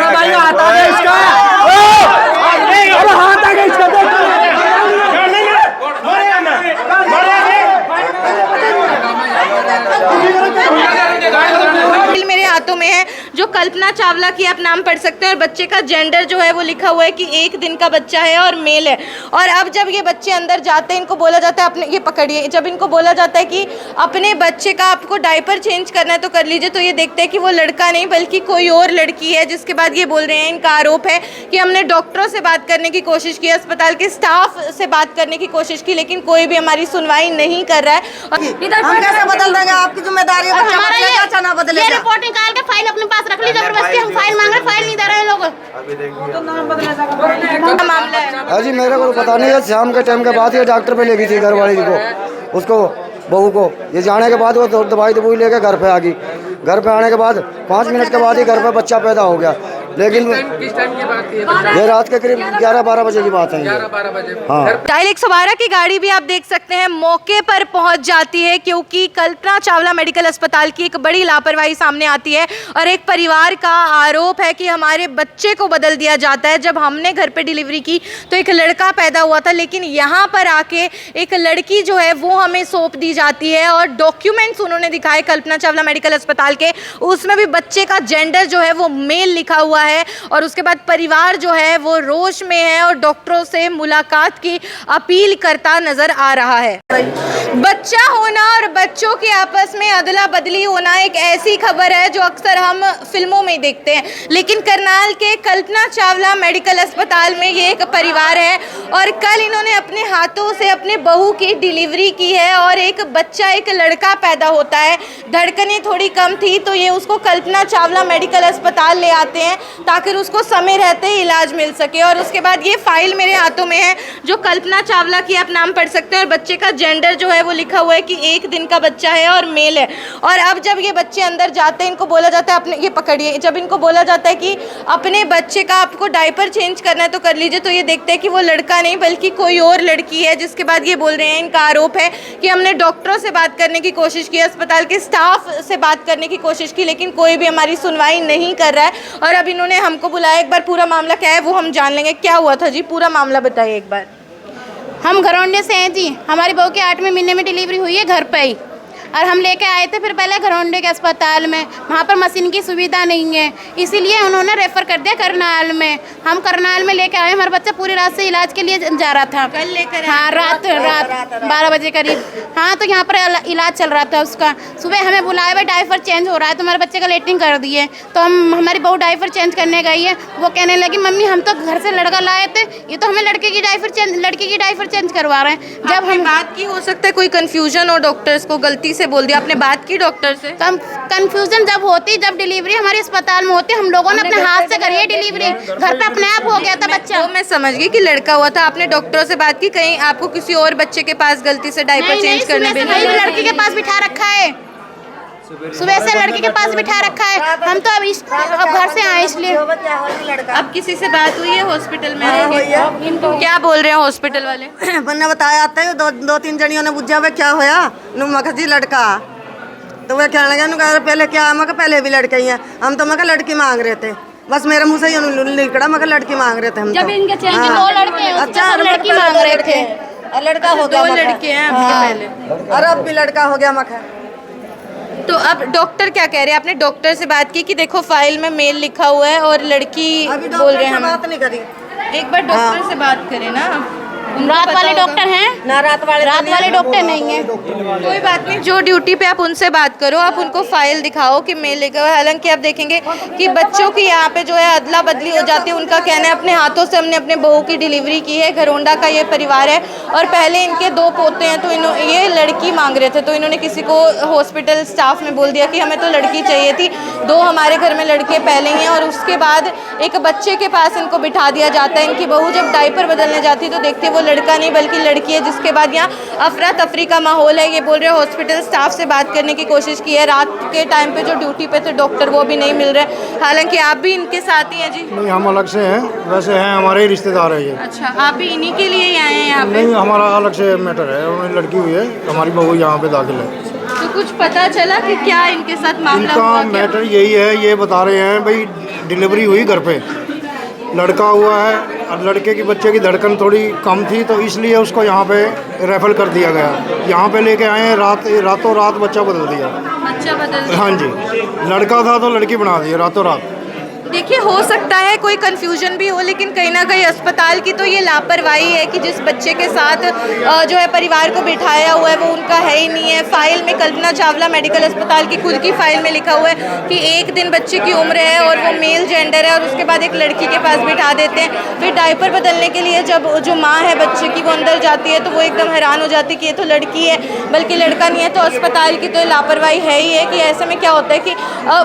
भाई हाथ आ गया इसका, अरे हाथ आ गया इसका। मेरे हाथों में है जो कल्पना चावला की आप नाम पढ़ सकते हैं, और बच्चे का जेंडर जो है वो लिखा हुआ है कि 1 दिन का बच्चा है और मेल है। और अब जब ये बच्चे अंदर जाते हैं, इनको बोला जाता है अपने, ये पकड़िए, जब इनको बोला जाता है कि अपने बच्चे का आपको डायपर चेंज करना है तो कर लीजिए, तो ये देखते हैं कि वो लड़का नहीं बल्कि कोई और लड़की है। जिसके बाद ये बोल रहे हैं, इनका आरोप है कि हमने डॉक्टरों से बात करने की कोशिश की, अस्पताल के स्टाफ से बात करने की कोशिश की, लेकिन कोई भी हमारी सुनवाई नहीं कर रहा है। हम कैसे बदल देंगे? आपकी जिम्मेदारी है, बच्चा बदलेगा ना बदलेगा। रिपोर्ट निकाल के फाइल अपने पास रख ली, जबरदस्ती हम फाइल मांग रहे, फाइल नहीं दे रहे हैं लोग। मामला है अजी मेरे को पता नहीं है, शाम के टाइम के बाद ये डॉक्टर पे ले गई थी घर वाली को, उसको बहू को। ये जाने के बाद वो दवाई लेके घर पे आ गई। घर पे आने के बाद 5 मिनट के बाद ही घर पे बच्चा पैदा हो गया। लेकिन किस टाइम की बात थी? ये रात के करीब 11-12 बजे की बात है। 11-12 बजे। हाँ, डायल 112 की गाड़ी भी आप देख सकते हैं मौके पर पहुंच जाती है, क्योंकि कल्पना चावला मेडिकल अस्पताल की एक बड़ी लापरवाही सामने आती है और एक परिवार का आरोप है कि हमारे बच्चे को बदल दिया जाता है। जब हमने घर पे डिलीवरी की तो एक लड़का पैदा हुआ था, लेकिन यहाँ पर आके एक लड़की जो है वो हमें सौंप दी जाती है। और डॉक्यूमेंट्स उन्होंने दिखाए कल्पना चावला मेडिकल अस्पताल के, उसमें भी बच्चे का जेंडर जो है वो मेल लिखा हुआ है। और उसके बाद परिवार जो है वो रोष में है और डॉक्टरों से मुलाकात की अपील करता नजर आ रहा है। बच्चा होना और बच्चों के आपस में अदला बदली होना एक ऐसी खबर है जो अक्सर हम फिल्मों में देखते हैं, लेकिन करनाल के कल्पना चावला मेडिकल अस्पताल में ये एक परिवार है और कल इन्होंने अपने हाथों से अपने बहू की डिलीवरी की है और एक बच्चा, एक लड़का पैदा होता है। धड़कनें थोड़ी कम थी तो ये उसको कल्पना चावला मेडिकल अस्पताल ले आते हैं ताकि उसको समय रहते ही इलाज मिल सके। और उसके बाद ये फाइल मेरे हाथों में है जो कल्पना चावला की आप नाम पढ़ सकते हैं, और बच्चे का जेंडर जो है वो लिखा हुआ है कि 1 दिन का बच्चा है और मेल है। और अब जब ये बच्चे अंदर जाते हैं, इनको बोला जाता है अपने, ये पकड़िए, जब इनको बोला जाता है कि अपने बच्चे का आपको डायपर चेंज करना है तो कर लीजिए, तो ये देखते हैं कि वो लड़का नहीं बल्कि कोई और लड़की है। जिसके बाद ये बोल रहे हैं, इनका आरोप है कि हमने डॉक्टरों से बात करने की कोशिश की, अस्पताल के स्टाफ से बात करने की कोशिश की, लेकिन कोई भी हमारी सुनवाई नहीं कर रहा है। और अब इन्होंने हमको बुलाया, एक बार पूरा मामला क्या है वो हम जान लेंगे। क्या हुआ था जी, पूरा मामला बताइए एक बार। हम घरौंडे से हैं जी, हमारी बहू के 8वें महीने में डिलीवरी हुई है घर पे ही, और हम लेके आए थे फिर पहले घरौंडे के अस्पताल में। वहाँ पर मशीन की सुविधा नहीं है, इसीलिए उन्होंने रेफ़र कर दिया करनाल में। हम करनाल में लेके आए, हमारा बच्चा पूरी रात से इलाज के लिए जा रहा था। कल लेकर हाँ, रात 12 बजे करीब। हाँ, तो यहाँ पर इलाज चल रहा था उसका। सुबह हमें बुलाया, भाई डायपर चेंज हो रहा है, तो हमारे बच्चे का लेटरिंग कर दिए। तो हमारी बहू डायपर चेंज करने गई है, वो कहने लगी मम्मी हम तो घर से लड़का लाए थे, ये तो हमें लड़की की डायपर चेंज करवा रहे हैं। जब हम बात की, हो सकता है कोई कंफ्यूजन हो, डॉक्टर्स को गलती से बोल दिया। आपने बात की डॉक्टर से? कंफ्यूजन जब होती, जब डिलीवरी हमारे अस्पताल में होती, हम लोगों ने अपने हाथ से करी है डिलीवरी, घर पे अपने आप हो गया था बच्चा। तो मैं समझ गई कि लड़का हुआ था। आपने डॉक्टरों से बात की, कहीं आपको किसी और बच्चे के पास गलती से डायपर चेंज करने में लड़की के पास बिठा रखा है, सुबह से लड़की के पास बिठा रखा है। हम तो अब घर से आए, इसलिए अब किसी से बात हुई है हॉस्पिटल में? क्या बोल रहे हैं हॉस्पिटल वाले? मैंने बताया आता है, दो तीन जनियों ने पूछा वे क्या होया, मका जी लड़का, तो वह कहने लगे पहले क्या, मैं पहले भी लड़के ही हैं। हम तो मैं लड़की मांग रहे थे, बस मेरे मुँह से निकला, मैं लड़की मांग रहे थे हम। जब इनके चेंज 2 लड़के हैं, अच्छा लड़की मांग रहे थे, और लड़का हो गया। 2 लड़के हैं पहले, और अब भी लड़का हो गया मखा। तो अब डॉक्टर क्या कह रहे हैं? आपने डॉक्टर से बात की कि देखो फाइल में मेल लिखा हुआ है और लड़की बोल रहे हैं। बात नहीं करी, एक बार डॉक्टर से बात करें ना। रात वाले डॉक्टर हैं ना, रात वाले डॉक्टर नहीं है। कोई बात नहीं, जो ड्यूटी पे आप उनसे बात करो, आप उनको फाइल दिखाओ कि मेल लिखा हुआ है। हालांकि आप देखेंगे कि बच्चों की यहाँ पे जो है अदला बदली हो जाती है। उनका कहना है अपने हाथों से हमने अपने बहू की डिलीवरी की है। घरोंडा का ये परिवार है और पहले इनके 2 पोते हैं, तो ये लड़की मांग रहे थे, तो इन्होंने किसी को हॉस्पिटल स्टाफ में बोल दिया कि हमें तो लड़की चाहिए थी। 2 हमारे घर में लड़के पहले ही हैं और उसके बाद एक बच्चे के पास इनको बिठा दिया जाता है। इनकी बहू जब डायपर बदलने जाती है तो देखते वो लड़का नहीं बल्कि लड़की है, जिसके बाद यहाँ अफरा तफरी का माहौल है। ये बोल रहे हॉस्पिटल स्टाफ से बात करने की कोशिश की है, रात के टाइम पे जो ड्यूटी पे थे डॉक्टर वो भी नहीं मिल रहे। हालांकि आप भी इनके साथ ही हैं जी? नहीं, हम अलग से हैं, वैसे हैं हमारे ही रिश्तेदार है ये। अच्छा, आप भी इन्हीं के लिए ही आए हैं यहाँ पे? नहीं, हमारा अलग से मैटर है, उन्हें लड़की हुई है, हमारी बहू यहाँ पे दाखिल है। तो कुछ पता चला कि क्या इनके साथ मामला इनका हुआ? क्या? मैटर यही है, ये बता रहे हैं भाई डिलीवरी हुई घर पे, लड़का हुआ है और लड़के की बच्चे की धड़कन थोड़ी कम थी तो इसलिए उसको यहाँ पे रेफर कर दिया गया। यहाँ पे लेके आए हैं, रातों रात बच्चा बदल दिया। बच्चा बदल दिया? हाँ जी, लड़का था तो लड़की बना दी रातों रात। देखिए, हो सकता है कोई कंफ्यूजन भी हो, लेकिन कहीं ना कहीं अस्पताल की तो ये लापरवाही है कि जिस बच्चे के साथ जो है परिवार को बिठाया हुआ है वो उनका है ही नहीं है। फाइल में कल्पना चावला मेडिकल अस्पताल की खुद की फाइल में लिखा हुआ है कि 1 दिन बच्चे की उम्र है और वो मेल जेंडर है, और उसके बाद एक लड़की के पास बिठा देते हैं। फिर डायपर बदलने के लिए जब जो माँ है बच्चे की वो अंदर जाती है तो वो एकदम हैरान हो जाती है कि ये तो लड़की है बल्कि लड़का नहीं है। तो अस्पताल की तो लापरवाही है ही है कि ऐसे में क्या होता है कि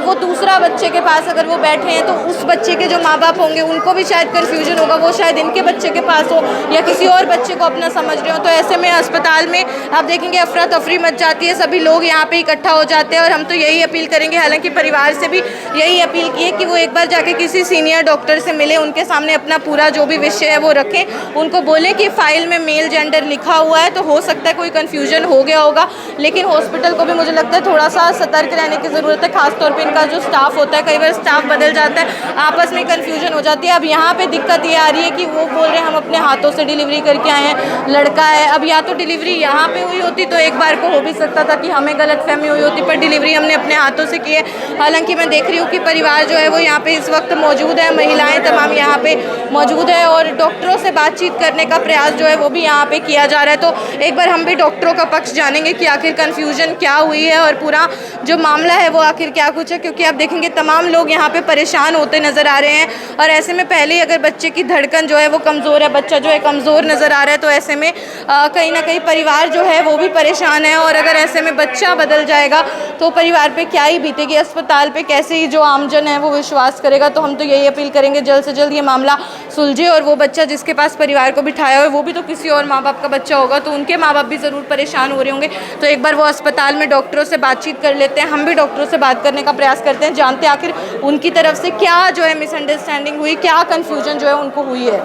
वो दूसरा बच्चे के पास अगर वो बैठे हैं तो उस बच्चे के जो माँ बाप होंगे उनको भी शायद कन्फ्यूजन होगा, वो शायद इनके बच्चे के पास हो या किसी और बच्चे को अपना समझ रहे हो। तो ऐसे में अस्पताल में आप देखेंगे अफरा तफरी मच जाती है, सभी लोग यहाँ पे इकट्ठा हो जाते हैं। और हम तो यही अपील करेंगे, हालांकि परिवार से भी यही अपील की है कि वो एक बार जाके किसी सीनियर डॉक्टर से मिले, उनके सामने अपना पूरा जो भी विषय है वो रखें, उनको बोलें कि फाइल में मेल जेंडर लिखा हुआ है तो हो सकता है कोई कन्फ्यूजन हो गया होगा। लेकिन हॉस्पिटल को भी मुझे लगता है थोड़ा सा सतर्क रहने की ज़रूरत है, खासतौर पर इनका जो स्टाफ होता है, कई बार स्टाफ बदल जाता है, आपस में कन्फ्यूजन हो जाती है। अब यहाँ पे दिक्कत ये आ रही है कि वो बोल रहे हैं हम अपने हाथों से डिलीवरी करके आए हैं, लड़का है। अब या तो डिलीवरी यहाँ पे हुई होती तो एक बार को हो भी सकता था कि हमें गलतफहमी हुई होती, पर डिलीवरी हमने अपने हाथों से की है। हालांकि मैं देख रही हूँ कि परिवार जो है वो यहाँ पे इस वक्त मौजूद है, महिलाएं तमाम यहाँ पे मौजूद है और डॉक्टरों से बातचीत करने का प्रयास जो है वो भी यहाँ पे किया जा रहा है। तो एक बार हम भी डॉक्टरों का पक्ष जानेंगे कि आखिर कन्फ्यूजन क्या हुई है और पूरा जो मामला है वो आखिर क्या कुछ है, क्योंकि आप देखेंगे तमाम लोग यहाँ पे परेशान होते नज़र आ रहे हैं। और ऐसे में पहले ही अगर बच्चे की धड़कन जो है वो कमज़ोर है, बच्चा जो है कमज़ोर नज़र आ रहा है, तो ऐसे में कहीं ना कहीं परिवार जो है वो भी परेशान है। और अगर ऐसे में बच्चा बदल जाएगा तो परिवार पे क्या ही बीतेगी, अस्पताल पे कैसे ही जो आमजन है वो विश्वास करेगा। तो हम तो यही अपील करेंगे जल्द से जल्द ये मामला सुलझे और वो बच्चा जिसके पास परिवार को बिठाया हुआ है वो भी तो किसी और माँ बाप का बच्चा होगा, तो उनके माँ बाप भी ज़रूर परेशान हो रहे होंगे। तो एक बार वो अस्पताल में डॉक्टरों से बातचीत कर लेते हैं, हम भी डॉक्टरों से बात करने का प्रयास करते हैं, जानते हैं आखिर उनकी तरफ से क्या जो है मिसअंडरस्टैंडिंग हुई, क्या कंफ्यूजन जो है उनको हुई है।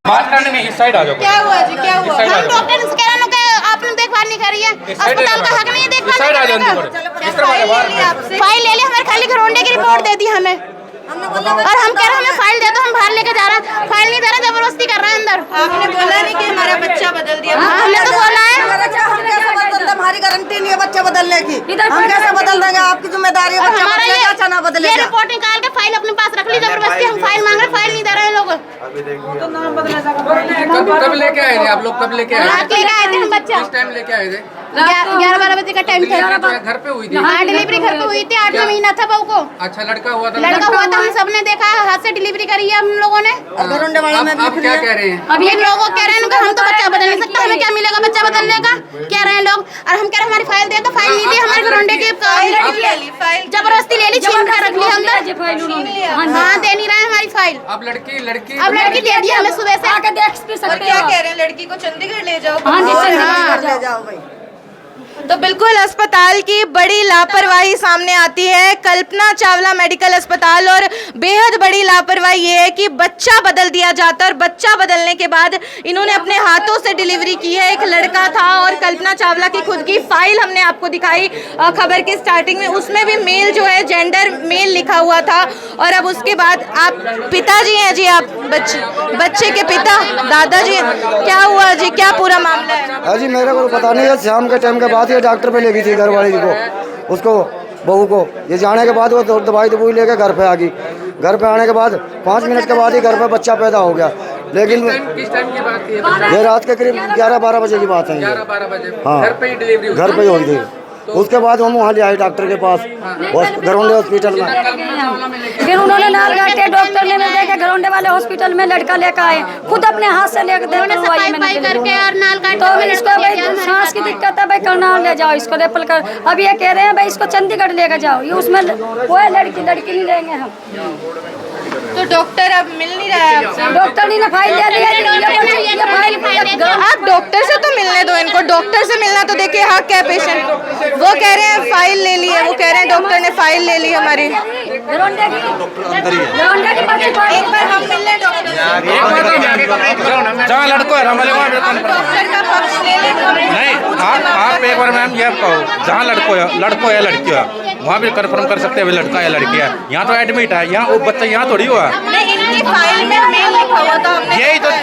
बात करने में इस साइड आ जाओ। क्या हुआ जी, क्या हुआ? हम डॉक्टर से कह रहे हैं कि आपने देखभाल नहीं करी है, अस्पताल का हक नहीं है देखभाल करने का। फाइल ले ली, हमारे खाली घरोंडे की रिपोर्ट दे दी हमें और हम कह रहे हैं हमें फाइल दे दो, हम बाहर लेके जा रहे हैं, फाइल नहीं दे रहे, जबरदस्ती कर रहे हैं अंदर। आपने बोला नहीं कि हमारा बच्चा बदल दिया? हमने तो बोला है, हमारी गारंटी नहीं है बच्चे बदलने की, हम कैसे बदल देंगे? आपकी जिम्मेदारी है, बच्चा बदलेगा अच्छा ना ये बदलेगा। रिपोर्ट निकाल के फाइल अपने पास रख ली, जबरदस्ती हम फाइल मांग रहे, फाइल नहीं दे रहे हैं लोग। कब लेके आए थे आप लोग? कब लेके आए रात लेके आए थे हम बच्चा, किस टाइम लेके आए थे? 11-12 बजे का टाइम था। घर पे हुई थी? हाँ, डिलीवरी घर पे हुई थी, 8वां महीना था बहू को। अच्छा, लड़का हुआ था? लड़का हुआ था, हम सबने देखा, हाथ से डिलीवरी करी है हम लोगों ने। घरोंडे वाला में भी अब क्या कह रहे हैं? अब ये लोगों कह रहे हैं कि हम तो बच्चा बदल नहीं सकता, हमें क्या मिलेगा बच्चा बदलने का, कह रहे हैं लोग। और हम कह रहे हैं हमारी फाइल दे दो, फाइल नहीं दी, हमारे घरोंडे की जबरदस्ती ले ली, छीन कर रख ली अंदर। हाँ, दे नहीं रहे हमारी फाइल। अब लड़की अब लड़की दे दी हमें सुबह से। और क्या कह रहे हैं, लड़की को चंडीगढ़ ले जाओ? ले जाओ भाई। तो बिल्कुल अस्पताल की बड़ी लापरवाही सामने आती है, कल्पना चावला मेडिकल अस्पताल, और बेहद बड़ी लापरवाही ये है कि बच्चा बदल दिया जाता है और बच्चा बदलने के बाद इन्होंने अपने हाथों से डिलीवरी की है। एक लड़का था और कल्पना चावला की खुद की फाइल हमने आपको दिखाई खबर के स्टार्टिंग में, उसमें भी मेल जो है जेंडर मेल लिखा हुआ था। और अब उसके बाद आप पिताजी हैं जी, आप बच्चे के पिता, दादाजी, क्या हुआ जी, क्या पूरा मामला है? जी मेरे को पता नहीं है, शाम के टाइम के बाद ये डॉक्टर पे ले गई थी घर वाली को, उसको बहू को। ये जाने के बाद वो दवाई लेके घर पे आ गई। घर पे आने के बाद 5 मिनट के बाद ही घर पे बच्चा पैदा हो गया। लेकिन किस टाइम की बात थी? ये रात के करीब 11-12 बजे की बात है। 11-12 बजे? हाँ, घर पे ही डिलीवरी? घर पे ही हुई थी। उसके बाद हम वहाँ ले आए डॉक्टर के पास, घरोंडे हॉस्पिटल में। फिर उन्होंने नालगढ़ के डॉक्टर ने देखे, घरोंडे वाले हॉस्पिटल में लड़का लेकर आए, खुद अपने हाथ से लेकर करके और नाल काट। तो इसको भाई सांस की दिक्कत है, भाई करनाल ले जाओ, इसको रेफर कर। अब ये कह रहे हैं भाई इसको चंडीगढ़ लेकर जाओ, ये उसमें वो है लड़की नहीं लेंगे हम। तो तो डॉक्टर अब मिल नहीं रहा है आपसे? डॉक्टर ने फाइल दे दिया, ये फाइल आप डॉक्टर से तो मिलने दो इनको, डॉक्टर से मिलना तो देखिए हक है पेशेंट। वो कह रहे हैं फाइल ले ली है, वो कह रहे हैं डॉक्टर ने फाइल ले ली हमारी। एक बार हम मिल लें डॉक्टर से। जहाँ लड़को है डॉक्टर का पक्ष ले लें नहीं, आप एक बार मैम ये कहो, जहाँ लड़को है लड़की है, वहाँ भी कंफर्म कर सकते हैं लड़का है लड़की है। यहाँ तो एडमिट है, यहाँ वो बच्चा यहाँ थोड़ी हुआ। नहीं, इनकी फाइल में मेल लिखा हुआ था हमने।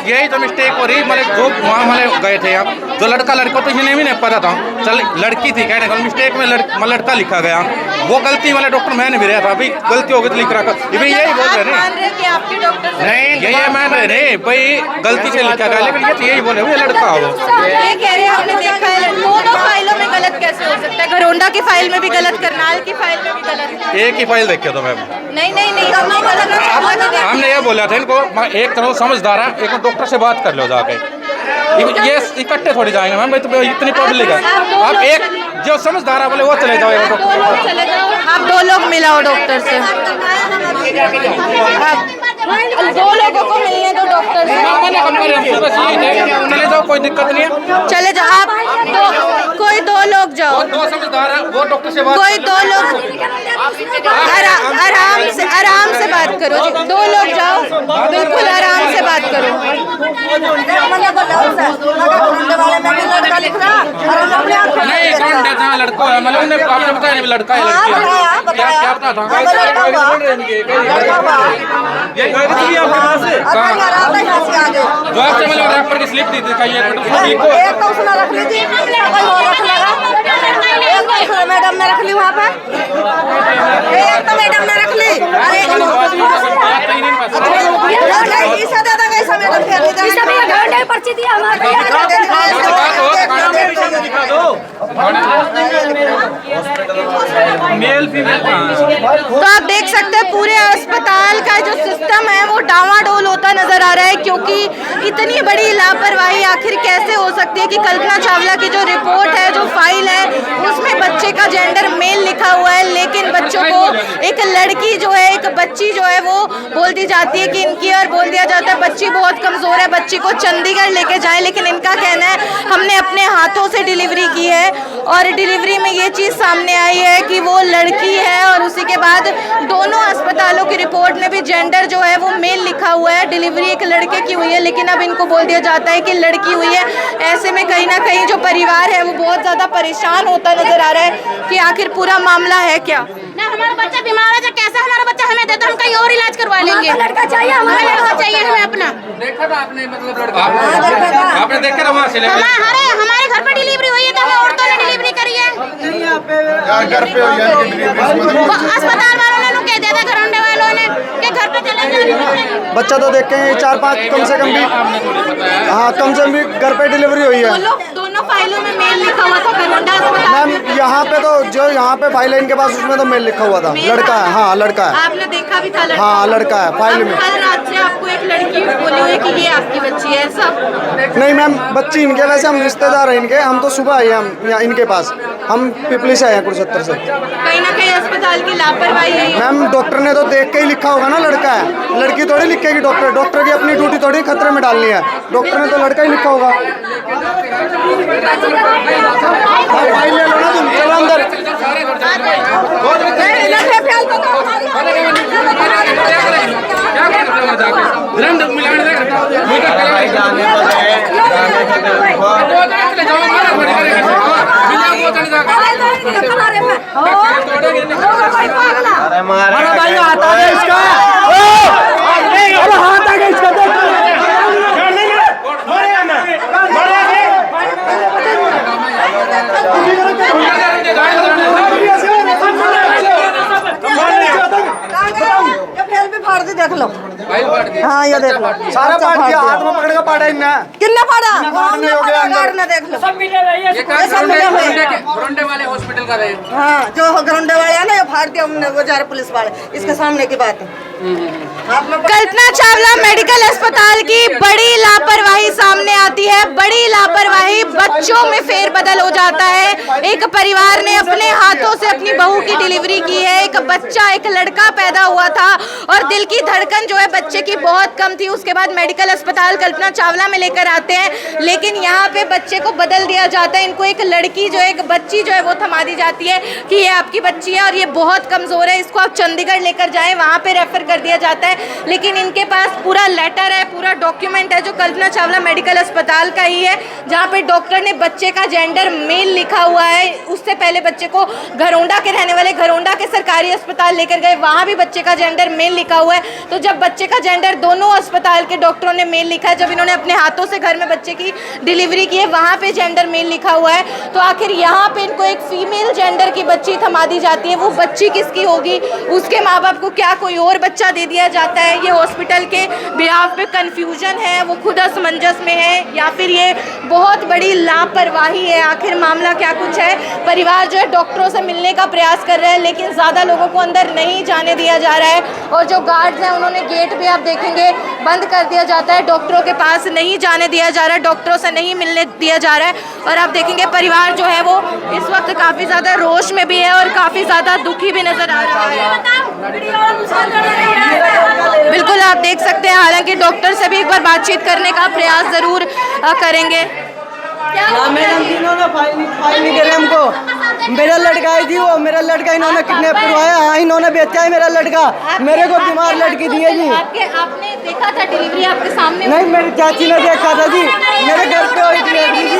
यही तो मिस्टेक हो रही। मतलब जो वहाँ वाले गए थे आप, जो लड़का लड़को तो इन्हें भी नहीं पता था, चल लड़की थी कहने का मिस्टेक में लड़का लिखा गया। वो गलती वाले डॉक्टर मैंने भी रहा था, अभी गलती हो गई तो लिख रखा। यही बोल रहे कि आपके डॉक्टर नहीं, यही मैंने नहीं भाई गलती से लिखा गया, लेकिन ये तो यही बोले हुए लड़का हो। ये कह रहे हैं हमने देखा है, दोनों फाइलों में गलत कैसे हो सकता है? घरोंडा की फाइल में भी गलत, करनाल की फाइल में भी गलत। एक ही फाइल देखिए तो मैम। नहीं, हमने ये बोला था इनको, एक तरह समझदार है, एक डॉक्टर से बात कर लो जाके। ये इकट्ठे थोड़ी जाएंगे मैम, भाई तो इतनी पब्लिक है। आप एक जो समझदार है बोले वो चले जाओ, आप 2 लोग मिलाओ डॉक्टर से, आप 2 लोगों को मिलने दो डॉक्टर से। चले जाओ, कोई दिक्कत नहीं है, चले जाओ आप। कोई 2 लोग जाओ, दो समझदार है वो डॉक्टर से बात। कोई 2 लोग आराम से बात करो जी। 2 लोग जाओ, बिल्कुल आराम से बात करो। नहीं जहाँ लड़को है, मतलब उन्हें आपने बताया नहीं लड़का है लड़की है, क्या पता था? जो आपसे मतलब रैपर की स्लिप दी दिखाइए मैडम ने रख ली वहाँ पर, एक तो मैडम ने रख ली। अरे पर्ची दिया तो आप देख सकते हैं पूरे अस्पताल का जो सिस्टम है वो डावाडोल होता नजर आ रहा है, क्योंकि इतनी बड़ी लापरवाही आखिर कैसे हो सकती है कि कल्पना चावला की जो रिपोर्ट है, जो फाइल है, उसमें बच्चे का जेंडर मेल लिखा हुआ है, लेकिन बच्चों को एक लड़की जो है, एक बच्ची जो है वो बोल दी जाती है कि इनकी, और बोल दिया जाता है बच्ची बहुत कमजोर है, बच्ची को चंडीगढ़ लेके जाए। लेकिन इनका कहना है हमने अपने हाथों से डिलीवरी की है और डिलीवरी में ये चीज़ सामने आई है कि वो लड़की है, और उसी के बाद दोनों अस्पतालों की रिपोर्ट में भी जेंडर जो है वो मेल लिखा हुआ है, डिलीवरी एक लड़के की हुई है, लेकिन अब इनको बोल दिया जाता है कि लड़की हुई है। ऐसे में कहीं ना कहीं जो परिवार है वो बहुत ज़्यादा परेशान होता नजर आ रहा है कि आखिर पूरा मामला है क्या। ना हमारा बच्चा बीमार है, कैसा हमारा बच्चा हमें दे तो हम कहीं और इलाज करवा लेंगे। लड़का चाहिए, हमारा लड़का चाहिए हमें अपना। देखा था आपने, मतलब लड़का आपने देखे ना वहाँ से हमारे घर पे डिलीवरी हुई है तो हमें औरतों ने डिलीवरी करी है। घर पे अस्पताल वालों ने कह दिया था, घरौंडे वालों ने कि घर पे चले जाओ। बच्चा तो देख के 4-5 कम से कम भी, हाँ कम से कम भी घर पे डिलीवरी हुई है। दोनों फाइलों में मेल लिखा हुआ था घरौंडा अस्पताल में। मैम यहाँ पे तो जो यहाँ पे फाइल है इनके पास, उसमें तो मेल लिखा हुआ था लड़का है। हाँ लड़का है, आपने देखा भी था लड़का? हाँ लड़का है फाइल में। कल रात से आपको एक लड़की बोली हुई कि ये आपकी बच्ची है, सब नहीं मैम, बच्ची इनके, वैसे हम रिश्तेदार हैं इनके, हम तो सुबह आए हम यहाँ इनके पास, हम पिपली से आए हैं कुरुक्षेत्र से। कहीं ना कहीं अस्पताल की लापरवाही है। मैम डॉक्टर ने तो देख के ही लिखा होगा ना लड़का है, लड़की थोड़ी लिखेगी डॉक्टर, डॉक्टर की अपनी ड्यूटी थोड़ी खतरे में डालनी है, डॉक्टर ने तो लड़का ही लिखा होगा। फाइल ले लो ना तुम, चलो अंदर। अरे भाई हाथ आ गया इसका, अरे हाथ आ गया इसका। देख लो, हाँ ये देख लो, सारा पाट दिया, हाथ में पकड़ के पाटा इनने। कितना पाड़ा नहीं हो गया अंदर। देख लो, ये घरौंडे वाले हॉस्पिटल का रहे। हाँ जो घरौंडे वाले है ना, ये फाड़ दिया हमने, वो जा रहे पुलिस वाले, इसके सामने की बात है। कल्पना चावला मेडिकल अस्पताल की बड़ी लापरवाही सामने आती है, बड़ी लापरवाही, बच्चों में फेरबदल हो जाता है। एक परिवार ने अपने हाथों से अपनी बहू की डिलीवरी की है, एक बच्चा, एक लड़का पैदा हुआ था और दिल की धड़कन जो है बच्चे की बहुत कम थी, उसके बाद मेडिकल अस्पताल कल्पना चावला में लेकर आते हैं, लेकिन यहाँ पे बच्चे को बदल दिया जाता है। इनको एक लड़की जो है, एक बच्ची जो है वो थमा दी जाती है कि ये आपकी बच्ची है और ये बहुत कमज़ोर है, इसको आप चंडीगढ़ लेकर जाएं, वहाँ पे रेफर कर दिया जाता है। लेकिन इनके पास पूरा लेटर है, पूरा डॉक्यूमेंट है जो कल्पना चावला मेडिकल अस्पताल का ही है, जहाँ पे डॉक्टर ने बच्चे का जेंडर मेल लिखा हुआ है। उससे पहले बच्चे को घरौंडा के रहने वाले घरौंडा के सरकारी अस्पताल लेकर गए, वहाँ भी बच्चे का जेंडर मेल लिखा हुआ है। तो जब बच्चे का जेंडर दोनों अस्पताल के डॉक्टरों ने मेल लिखा है, जब इन्होंने अपने हाथों से घर में बच्चे की डिलीवरी की है, वहाँ पे जेंडर मेल लिखा हुआ है, तो आखिर यहाँ पे इनको एक फीमेल जेंडर की बच्ची थमा दी जाती है। वो बच्ची किसकी होगी, उसके माँ बाप को क्या कोई और बच्चा दे दिया जाता है? ये हॉस्पिटल के बिहाफ पे कन्फ्यूजन है, वो खुद असमंजस में है, या फिर ये बहुत बड़ी लापरवाही है? आखिर मामला क्या कुछ है? परिवार जो है डॉक्टरों से मिलने का प्रयास कर रहा है, लेकिन ज़्यादा लोगों को अंदर नहीं जाने दिया जा रहा है, और जो गार्ड्स हैं उन्होंने गेट भी आप देखेंगे बंद कर दिया जाता है, डॉक्टरों के पास नहीं जाने दिया जा रहा है, डॉक्टरों से नहीं मिलने दिया जा रहा है। और आप देखेंगे परिवार जो है वो इस वक्त काफ़ी ज़्यादा रोष में भी है और काफ़ी ज़्यादा दुखी भी नज़र आ रहा है। बिल्कुल आप देख सकते हैं, हालांकि डॉक्टर से भी एक बार बातचीत करने का प्रयास ज़रूर करेंगे। मैडम इन्होंने फाइल नहीं करे हमको। मेरा लड़का आई थी, वो मेरा लड़का इन्होंने किडनैप करवाया। हाँ, इन्होंने बेचा है मेरा लड़का, मेरे को बीमार लड़की दी है जी। आपने देखा था डिलीवरी आपके सामने? नहीं, मेरी चाची ने देखा था जी, मेरे घर पे हुई डिलीवरी जी।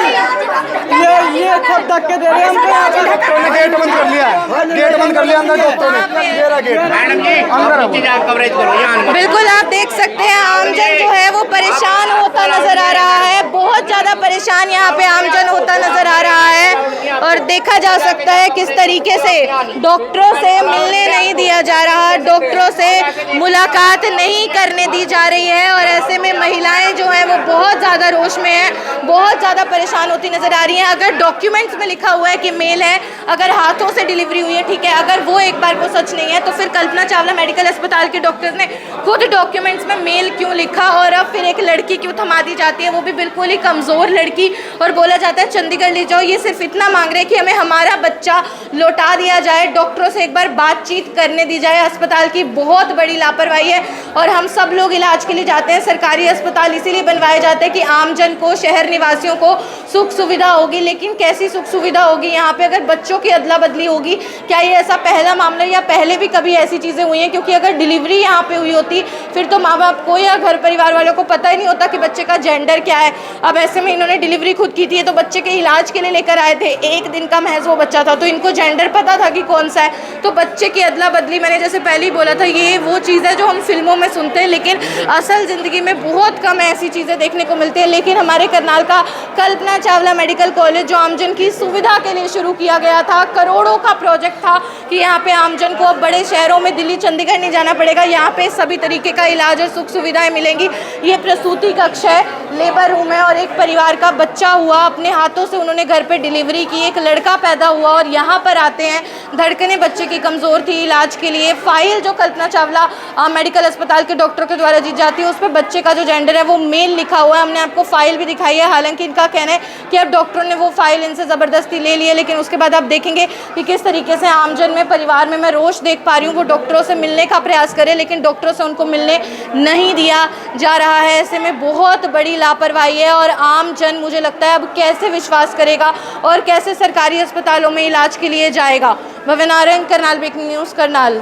ये सब धक्के दे रहे हैं हमको। डॉक्टर ने गेट बंद कर लिया, गेट बंद कर लिया अंदर डॉक्टर ने, मेरा गेट अंदर। बिल्कुल आप देख सकते हैं, आमजन जो है वो परेशान होता नजर आ रहा है, बहुत ज़्यादा परेशान यहाँ पे आमजन होता नजर आ रहा है। और देखा जा सकता है किस तरीके से डॉक्टरों से मिलने नहीं दिया जा रहा, डॉक्टरों से मुलाकात नहीं करने दी जा रही है, और ऐसे में महिलाएं जो हैं वो बहुत ज़्यादा रोष में हैं, बहुत ज़्यादा परेशान होती नजर आ रही हैं। अगर डॉक्यूमेंट्स में लिखा हुआ है कि मेल है, अगर हाथों से डिलीवरी हुई है, ठीक है, अगर वो एक बार को सच नहीं है, तो फिर कल्पना चावला मेडिकल अस्पताल के डॉक्टर्स ने खुद डॉक्यूमेंट्स में मेल क्यों लिखा, और अब फिर एक लड़की क्यों थमा दी जाती है, वो भी बिल्कुल ही कमज़ोर लड़की, और बोला जाता है चंडीगढ़ ले जाओ। ये सिर्फ इतना मांग रहे हैं कि हमें हमारा बच्चा लौटा दिया जाए, डॉक्टरों से एक बार बातचीत करने दी जाए। अस्पताल की बहुत बड़ी लापरवाही है, और हम सब लोग इलाज के लिए जाते हैं, सरकारी अस्पताल इसीलिए बनवाए जाते हैं कि आमजन को, शहर निवासियों को सुख सुविधा होगी। लेकिन कैसी सुख सुविधा होगी यहाँ पे अगर बच्चों की अदला बदली होगी? क्या ये ऐसा पहला मामला, या पहले भी कभी ऐसी चीज़ें हुई हैं? क्योंकि अगर डिलीवरी यहाँ पे हुई होती फिर तो माँ बाप को या घर परिवार वालों को पता ही नहीं होता कि बच्चे का जेंडर क्या है। अब ऐसे में इन्होंने डिलीवरी खुद की थी, तो बच्चे के इलाज के लिए लेकर आए थे, 1 दिन का महज वो बच्चा था, तो इनको जेंडर पता था कि कौन सा है। तो बच्चे की अदला बदली, मैंने जैसे पहले ही बोला था, ये वो चीज़ है जो हम फिल्मों में सुनते हैं, लेकिन असल ज़िंदगी में बहुत कम ऐसी चीज़ें देखने को मिलती हैं। लेकिन हमारे करनाल का कल्पना चावला मेडिकल कॉलेज जो आमजन की सुविधा के लिए शुरू किया गया था, करोड़ों का प्रोजेक्ट था कि यहाँ पे आमजन को अब बड़े शहरों में दिल्ली चंडीगढ़ नहीं जाना पड़ेगा, यहाँ पे सभी तरीके का इलाज और सुख सुविधाएं मिलेंगी। ये प्रसूति कक्ष है, लेबर रूम है, और एक परिवार का बच्चा हुआ, अपने हाथों से उन्होंने घर पे डिलीवरी की, एक लड़का पैदा हुआ, और यहाँ पर आते हैं, धड़कनें बच्चे की कमज़ोर थी, इलाज के लिए फाइल जो कल्पना चावला मेडिकल अस्पताल के डॉक्टरों के द्वारा दी जाती है, उस पर बच्चे का जो जेंडर है वो मेल लिखा हुआ है। हमने आपको फाइल भी दिखाई है, हालांकि इनका कहना है कि अब डॉक्टरों ने वो फाइल इनसे ज़बरदस्ती ले ली है, लेकिन उसके बाद आप देखेंगे कि किस तरीके से आमजन में, परिवार में मैं रोष देख पा रही हूँ। वो डॉक्टरों से मिलने का प्रयास करे, लेकिन डॉक्टरों से उनको मिलने नहीं दिया जा रहा है। ऐसे में बहुत बड़ी लापरवाही है, और आम जन, मुझे लगता है, अब कैसे विश्वास करेगा और कैसे सरकारी अस्पतालों में इलाज के लिए जाएगा। भव्य नारंग, करनाल ब्रेकिंग न्यूज़, करनाल।